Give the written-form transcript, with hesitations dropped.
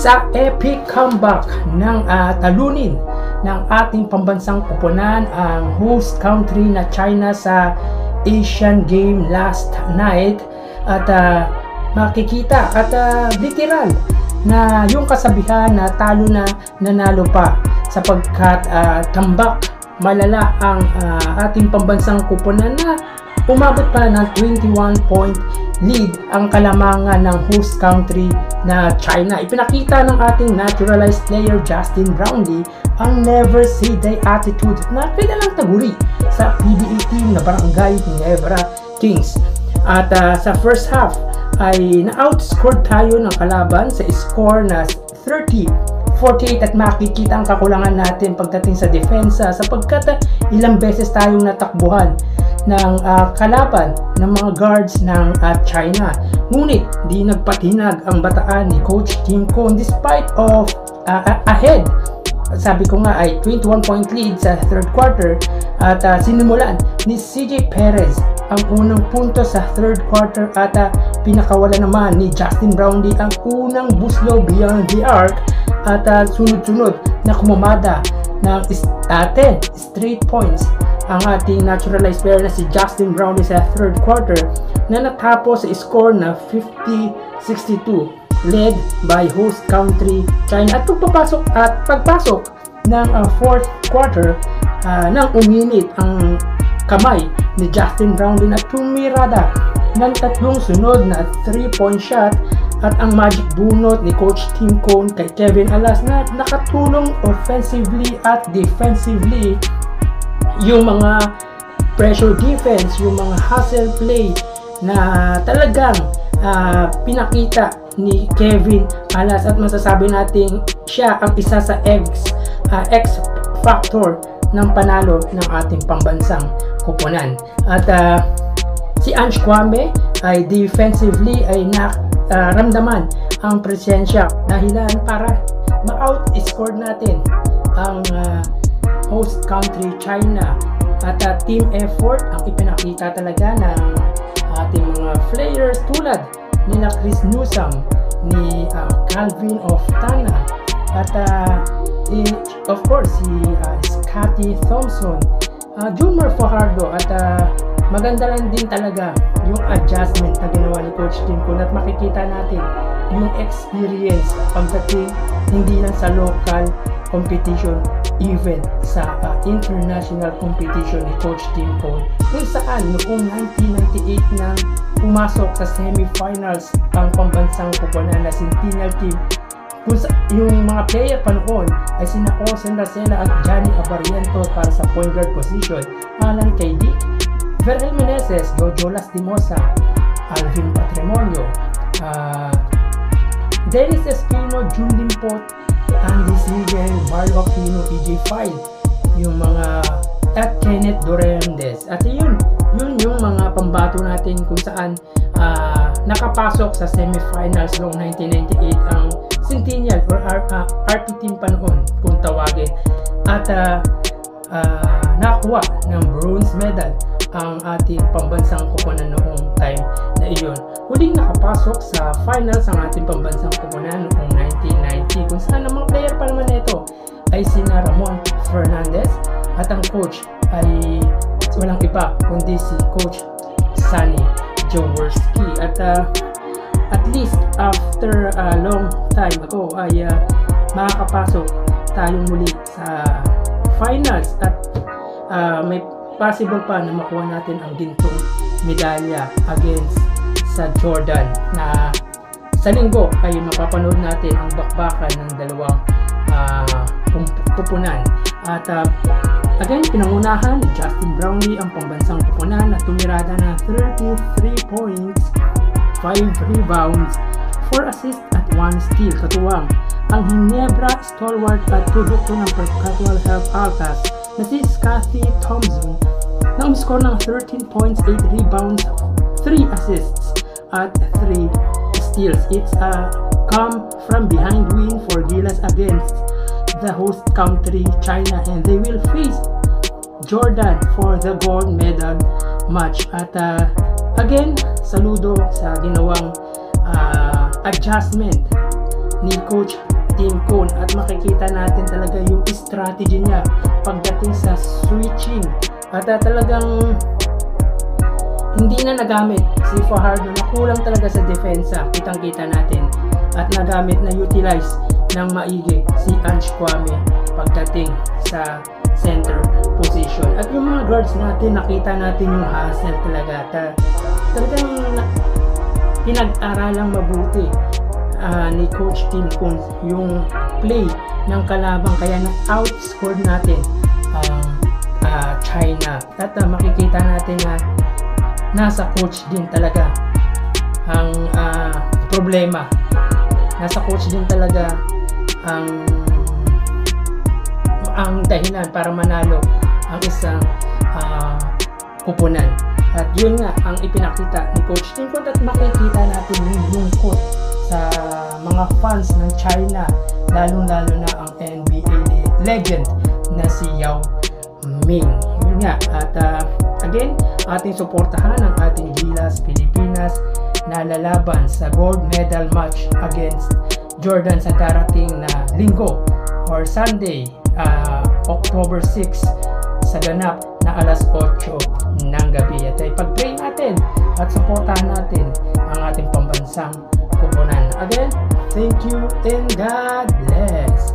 sa epic comeback ng talunin ng ating pambansang koponan ang host country na China sa Asian Game last night, at makikita at literal na yung kasabihan na talo na nanalo pa, sapagkat tambak malala ang ating pambansang koponan na umabot pa ng 21-point lead ang kalamangan ng host country na China. Ipinakita ng ating naturalized player Justin Brownlee ang never say die attitude na kilalang taguri sa PBA team na Barangay Ginebra Kings. At sa first half ay na-outscored tayo ng kalaban sa score na 30-48, at makikita ang kakulangan natin pagdating sa depensa, sapagkat ilang beses tayong natakbuhan ng kalaban ng mga guards ng China. Ngunit di nagpatinag ang bataan ni Coach Tim Cone despite of ahead. Sabi ko nga ay 21-point lead sa third quarter, at sinimulan ni CJ Perez ang unang punto sa third quarter, at pinakawala naman ni Justin Brownlee ang unang buslo beyond the arc, at sunod-sunod na kumamada ng 10 straight points ang ating naturalized player na si Justin Brownlee sa third quarter, na natapos sa score na 50-62 led by host country China. At pagpasok ng fourth quarter, nang uminit ang kamay ni Justin Brownlee na tumirada ng tatlong sunod na 3-point shot, at ang magic bunot ni Coach Tim Cone kay Kevin Alas na nakatulong offensively at defensively. Yung mga pressure defense, yung mga hustle play na talagang pinakita ni Kevin Alas, at masasabi natin siya ang isa sa X factor ng panalo ng ating pambansang koponan. At si Ange Kwame ay defensively ay ramdaman ang presensya, dahilan para ma-outscore natin ang host country China. At team effort ang ipinakita talaga ng ating mga players tulad nila Chris Newsome, ni Calvin Oftana, at of course si Scotty Thompson, Junior Fajardo. At maganda lang din talaga yung adjustment na ginawa ni Coach Tim Cone, at makikita natin yung experience pagdating hindi lang sa local competition, even sa international competition ni Coach Tim Cone, kung saan noong 1998 na pumasok sa semifinals ang pambansang koponan na Centennial Team, kung yung mga player pa noon ay sina Osen Racela at Johnny Abariento para sa point guard position, Alan K.D., Vergel Meneses, Jojo Lastimosa, Alvin Patrimonio, Dennis Espino, Jun Limpot, Andy Sigel, Marlo Aquino, PJ File, yung mga at Kenneth Dorendes. At yun yung mga pambato natin kung saan nakapasok sa semifinals noong 1998 ang Centennial or RP team pa noon kung tawagin, at nakuha ng bronze medal ang ating pambansang koponan noong time na iyon. Huling nakapasok sa finals ang ating pambansang koponan noong 1990, kung saan ang mga player pa naman nito ay sina Ramon Fernandez, at ang coach ay walang iba kundi si Coach Sunny Jaworski. At least after a long time ago ay makakapasok tayong muli sa finals, at may possible pa na makuha natin ang gintong medalya against sa Jordan, na sa linggo ay mapapanood natin ang bakbakan ng dalawang koponan. At again, pinangunahan ni Justin Brownlee ang pambansang koponan na tumirada ng 33 points, 5 rebounds, 4 assists at 1 steal. Katuwang ang Ginebra stalwart at produkto ng Perpetual Health Altas na si Scotty Thompson na umscore ng 13 points, 8 rebounds, 3 assists at 3 steals. It's a come from behind win for Gilas against the host country China, and they will face Jordan for the gold medal match. At again, saludo sa ginawang adjustment ni Coach Tim Kun, at makikita natin talaga yung strategy niya pagdating sa switching, at talagang hindi na nagamit si Fajardo, na kulang talaga sa depensa, kitang-kita natin, at nagamit na utilize ng maigi si Ange Kwame pagdating sa center position. At yung mga guards natin, nakita natin yung hustle talaga, talagang pinag-aralang mabuti ni Coach Tim Kun yung play ng kalabang, kaya na-outscore natin China. At makikita natin na nasa coach din talaga ang problema. Nasa coach din talaga ang dahilan para manalo ang isang kupunan. At yun nga ang ipinakita ni Coach Tim Kun, at makikita natin yung lungkot sa mga fans ng China, lalong-lalo na ang NBA legend na si Yao Ming. Yun nga, at again, ating suportahan ang ating Gilas Pilipinas na lalaban sa gold medal match against Jordan sa darating na linggo or Sunday, October 6 sa ganap na alas 8 ng gabi. At ipag-pray natin at suportahan natin ang ating pambansang kupunan. Again, thank you and God bless.